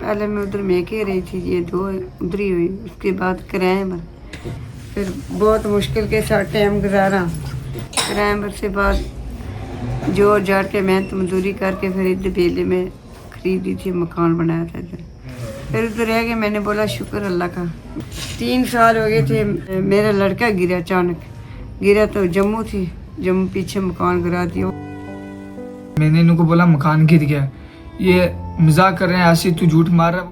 पहले मैं उधर मेके रही थी, ये 2 उधर ही हुई, उसके बाद किराए पर फिर बहुत मुश्किल के साथ टाइम गुजारा। किराए पर से बाद जोर जाड़ के मेहनत मजदूरी करके फिर इधर बेले में खरीदी थी, मकान बनाया था इधर। फिर उधर रह गए, मैंने बोला शुक्र अल्लाह का। 3 साल हो गए थे, मेरा लड़का गिरा, अचानक गिरा तो जम्मू थी, जम्मू पीछे मकान गिरा दिया। मैंने इनको बोला मकान गिर गया, ये मजाक कर रहे हैं, ऐसे तू झूठ मार रहा।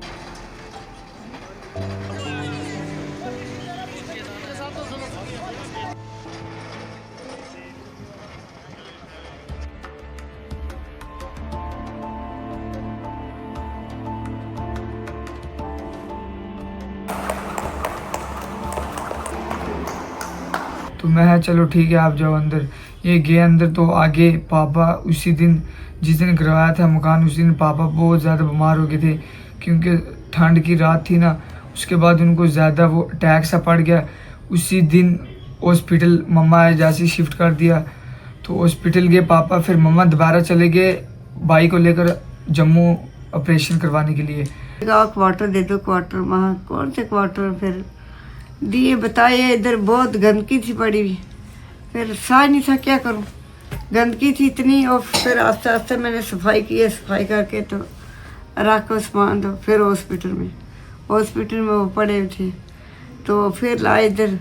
तो मैं चलो ठीक है आप जाओ अंदर। ये गए अंदर तो आगे पापा उसी दिन जिस दिन गिरवाया था मकान, उस दिन पापा बहुत ज़्यादा बीमार हो गए थे, क्योंकि ठंड की रात थी ना। उसके बाद उनको ज़्यादा वो अटैक सा पड़ गया। उसी दिन हॉस्पिटल मम्मा आए, जैसे शिफ्ट कर दिया तो हॉस्पिटल गए पापा, फिर मम्मा दोबारा चले गए भाई को लेकर जम्मू ऑपरेशन करवाने के लिए। क्वार्टर दे दो, क्वार्टर वहाँ कौन से क्वार्टर फिर दिए, बताए। इधर बहुत गंदगी थी पड़ी हुई, फिर सह नहीं था, क्या करूं, गंदगी थी इतनी। और फिर आस्ते आस्ते मैंने सफाई की, सफाई करके तो रख को सामान दो। फिर हॉस्पिटल में वो पड़े थे, तो फिर लाए इधर।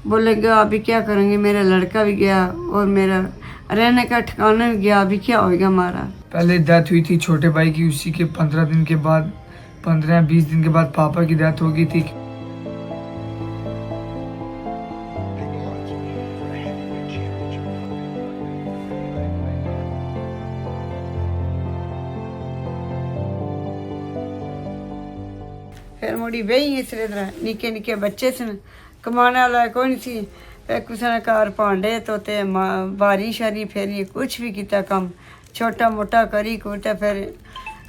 बोलेंगे अभी क्या करेंगे, मेरा लड़का भी गया और मेरा रहने का ठिकाना भी गया, अभी क्या होएगा हमारा। पहले डेथ हुई थी छोटे भाई की, उसी के 15 दिन के बाद, 15-20 दिन के बाद पापा की डेथ हो गई थी। फिर मुड़ी बही इस तरह निके निके बच्चे सन, कमाने वाला कोई नहीं सी। फिर किसी ने घर भांडे धोते, बारी शारी फेरी, कुछ भी किया कम छोटा मोटा करी कुटा। फिर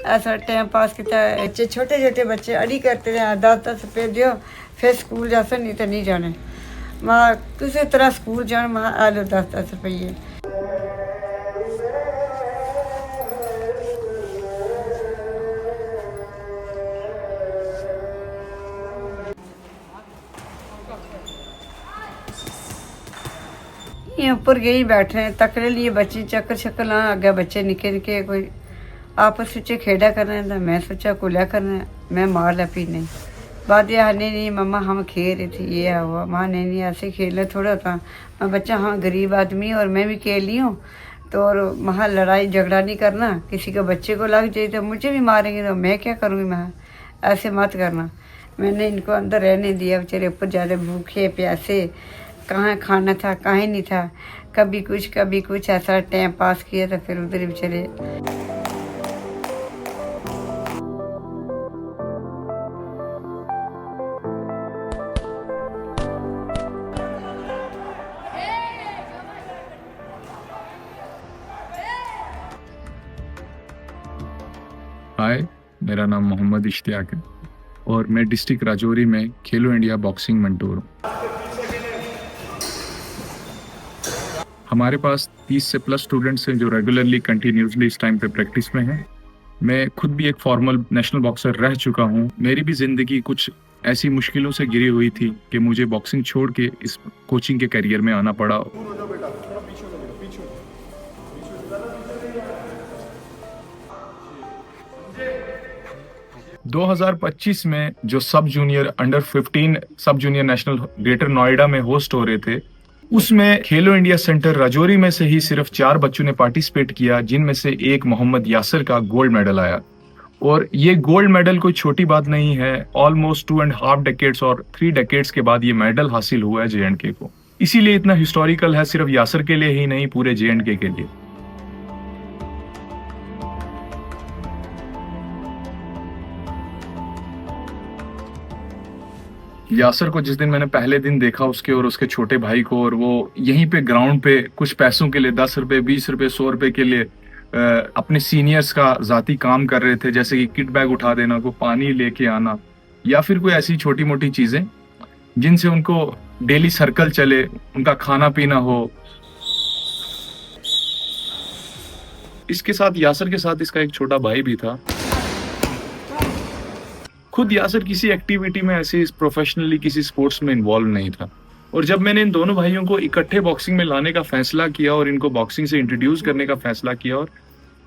ऐसा टाइम पास किया। बच्चे छोटे छोटे बच्चे अड़ी करते रहे, 10-10 रुपये दियो फिर स्कूल जा सकते, नहीं तो नहीं जाने। माँ किसी तरह स्कूल जान, माँ आ लो 10-10 रुपये। ये ऊपर गए ही बैठे हैं, तकड़े लिए बच्चे चक्कर शक्कर ला आगे, बच्चे निके निके कोई आपस में खेड़ा कर रहे हैं। मैं सोचा कुलिया करना है, मैं मार ला पी नहीं। बाद ये नहीं मम्मा हम खेल रही थी, ये हुआ। माँ नहीं ऐसे खेलना थोड़ा होता। मैं बच्चा हाँ गरीब आदमी और मैं भी खेल ली हूँ, तो और वहाँ लड़ाई झगड़ा नहीं करना। किसी के बच्चे को लग जाए तो मुझे भी मारेंगे, तो मैं क्या करूँगी। मैं ऐसे मत करना। मैंने इनको अंदर रहने दिया, बेचारे ऊपर ज़्यादा भूखे प्यासे, कहाँ खाना था कहाँ नहीं था, कभी कुछ ऐसा टाइम पास किया। तो फिर उधर भी चले। हाय, मेरा नाम मोहम्मद इश्तियाक है और मैं डिस्ट्रिक्ट राजौरी में खेलो इंडिया बॉक्सिंग मेंटोर हूँ। हमारे पास 30 से प्लस स्टूडेंट्स हैं जो रेगुलरली कंटिन्यूसली इस टाइम पे प्रैक्टिस में हैं। मैं खुद भी एक फॉर्मल नेशनल बॉक्सर रह चुका हूँ। मेरी भी ज़िंदगी कुछ ऐसी मुश्किलों से घिरी हुई थी कि मुझे बॉक्सिंग छोड़ के इस कोचिंग के करियर में आना पड़ा। – 2025 में जो सब जूनियर अंडर 15 सब जूनियर नेशनल ग्रेटर नोएडा में होस्ट हो रहे थे, उसमें खेलो इंडिया सेंटर राजौरी में से ही सिर्फ 4 बच्चों ने पार्टिसिपेट किया, जिनमें से एक मोहम्मद यासर का गोल्ड मेडल आया। और ये गोल्ड मेडल कोई छोटी बात नहीं है। ऑलमोस्ट 2.5 डेकेड्स और 3 डेकेड्स के बाद ये मेडल हासिल हुआ है JNK को। इसीलिए इतना हिस्टोरिकल है, सिर्फ यासर के लिए ही नहीं, पूरे JNK के लिए। यासर को जिस दिन मैंने पहले दिन देखा, उसके और उसके छोटे भाई को, और वो यहीं पे ग्राउंड पे कुछ पैसों के लिए 10 रुपए 20 रुपए 100 रुपए के लिए अपने सीनियर्स का जाती काम कर रहे थे, जैसे कि किट बैग उठा देना, को पानी लेके आना, या फिर कोई ऐसी छोटी मोटी चीजें जिनसे उनको डेली सर्कल चले, उनका खाना पीना हो। इसके साथ यासर के साथ इसका एक छोटा भाई भी था। खुद यासर किसी एक्टिविटी में ऐसे प्रोफेशनली किसी स्पोर्ट्स में इन्वॉल्व नहीं था। और जब मैंने इन दोनों भाइयों को इकट्ठे बॉक्सिंग में लाने का फैसला किया और इनको बॉक्सिंग से इंट्रोड्यूस करने का फैसला किया, और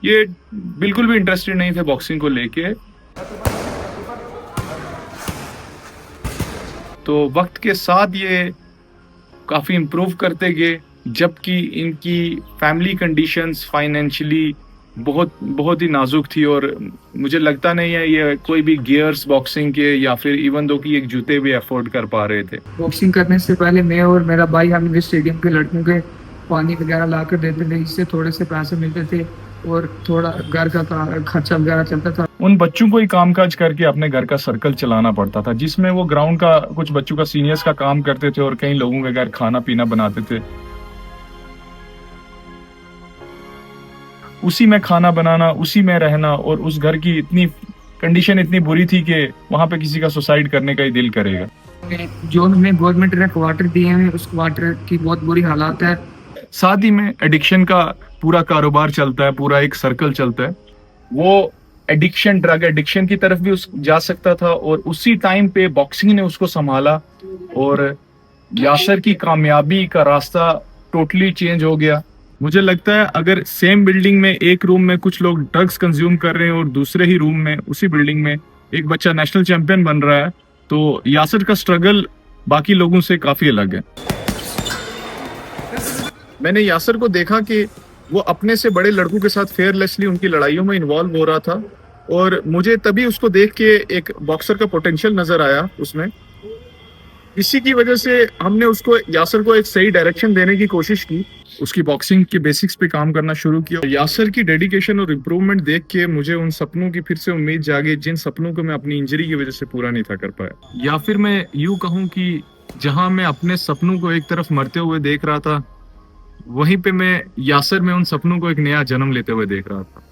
ये बिल्कुल भी इंटरेस्टेड नहीं थे बॉक्सिंग को लेके, तो वक्त के साथ ये काफ़ी इम्प्रूव करते गए, जबकि इनकी फैमिली कंडीशंस फाइनेंशियली बहुत ही नाजुक थी, और मुझे लगता नहीं है ये कोई भी गियर्स बॉक्सिंग के या फिर इवन दो कि एक जूते भी अफोर्ड कर पा रहे थे। बॉक्सिंग करने से पहले मैं और मेरा भाई हम इस स्टेडियम के लड़कों के पानी वगैरह ला कर देते थे, इससे थोड़े से पैसे मिलते थे और थोड़ा घर का खर्चा वगैरह चलता था। उन बच्चों को ही कामकाज करके अपने घर का सर्कल चलाना पड़ता था, जिसमें वो ग्राउंड का कुछ बच्चों का सीनियर्स का काम करते थे और कई लोगों के घर खाना पीना बनाते थे। उसी में खाना बनाना, उसी में रहना, और उस घर की इतनी कंडीशन इतनी बुरी थी कि वहां पे किसी का सुसाइड करने का ही दिल करेगा। जो हमें गवर्नमेंट ने क्वार्टर दिए हैं उस क्वार्टर की बहुत बुरी हालात है। साथ ही में एडिक्शन का पूरा कारोबार चलता है, पूरा एक सर्कल चलता है। वो एडिक्शन, ड्रग एडिक्शन की तरफ भी जा सकता था, और उसी टाइम पे बॉक्सिंग ने उसको संभाला और यासर की कामयाबी का रास्ता टोटली चेंज हो गया। मुझे लगता है अगर सेम बिल्डिंग में एक रूम में कुछ लोग ड्रग्स कंज्यूम कर रहे हैं और दूसरे ही रूम में उसी बिल्डिंग में एक बच्चा नेशनल चैंपियन बन रहा है, तो यासर का स्ट्रगल बाकी लोगों से काफी अलग है। मैंने यासर को देखा कि वो अपने से बड़े लड़कों के साथ फेयरलेसली उनकी लड़ाइयों में इन्वॉल्व हो रहा था, और मुझे तभी उसको देख के एक बॉक्सर का पोटेंशियल नजर आया उसमें। इसी की वजह से हमने उसको, यासर को एक सही डायरेक्शन देने की कोशिश की, उसकी बॉक्सिंग के बेसिक्स पे काम करना शुरू किया। यासर की डेडिकेशन और इम्प्रूवमेंट देख के मुझे उन सपनों की फिर से उम्मीद जागी, जिन सपनों को मैं अपनी इंजरी की वजह से पूरा नहीं था कर पाया। या फिर मैं यूं कहूं कि जहां मैं अपने सपनों को एक तरफ मरते हुए देख रहा था, वहीं पे मैं यासर में उन सपनों को एक नया जन्म लेते हुए देख रहा था।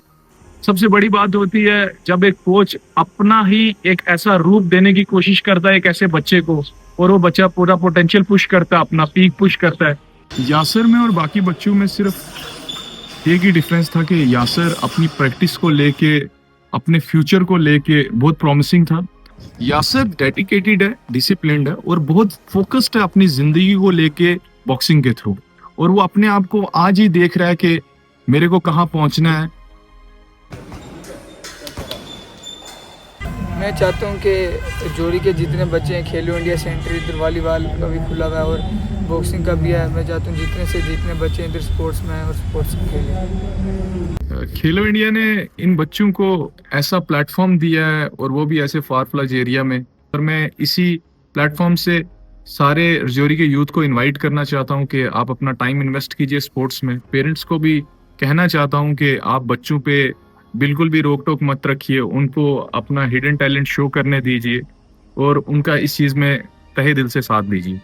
सबसे बड़ी बात होती है जब एक कोच अपना ही एक ऐसा रूप देने की कोशिश करता है एक ऐसे बच्चे को, और वो बच्चा पूरा पोटेंशियल पुश करता है, अपना पीक पुश करता है। यासर में और बाकी बच्चों में सिर्फ एक ही डिफरेंस था कि यासर अपनी प्रैक्टिस को लेके, अपने फ्यूचर को लेके बहुत प्रॉमिसिंग था। यासर डेडिकेटेड है, डिसिप्लिन्ड है और बहुत फोकस्ड है अपनी जिंदगी को लेके बॉक्सिंग के थ्रू, और वो अपने आप को आज ही देख रहा है कि मेरे को कहाँ पहुंचना है। मैं चाहता हूँ कि जोड़ी के जितने बच्चे हैं, खेलो इंडिया सेंटर इधर वॉलीबॉल का भी खुला हुआ है और बॉक्सिंग का भी है, मैं चाहता हूँ जितने से जितने बच्चे इधर स्पोर्ट्स में हैं और स्पोर्ट्स खेलें। खेलो इंडिया ने इन बच्चों को ऐसा प्लेटफॉर्म दिया है, और वो भी ऐसे फार फ्लज एरिया में, और मैं इसी प्लेटफॉर्म से सारे रजौरी के यूथ को इनवाइट करना चाहता हूं कि आप अपना टाइम इन्वेस्ट कीजिए स्पोर्ट्स में। पेरेंट्स को भी कहना चाहता हूं कि आप बच्चों पे बिल्कुल भी रोक टोक मत रखिए, उनको अपना हिडन टैलेंट शो करने दीजिए और उनका इस चीज़ में तहे दिल से साथ दीजिए।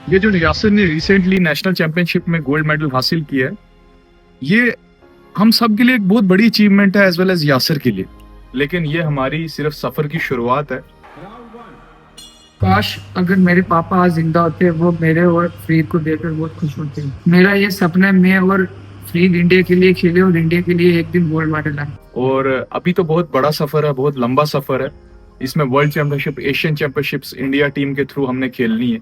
ये जो यासिर ने रिसेंटली नेशनल चैंपियनशिप में गोल्ड मेडल हासिल किया है, ये हम सब के लिए एक बहुत बड़ी अचीवमेंट है, एज वेल एज यासिर के लिए। लेकिन ये हमारी सिर्फ सफर की शुरुआत है। काश अगर मेरे पापा आज जिंदा होते, वो मेरे और फ्रीद को देखकर बहुत खुश होते। मेरा ये सपना है मैं और फ्रीद इंडिया के लिए खेले और इंडिया के लिए एक दिन गोल्ड मेडल लाए। और अभी तो बहुत बड़ा सफर है, बहुत लंबा सफर है। इसमें world championship, Asian championships India team के थ्रू हमने खेलनी है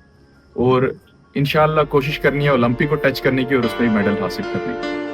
और इंशाल्लाह कोशिश करनी है ओलंपिक को टच करने की और उसमें मेडल हासिल करने की।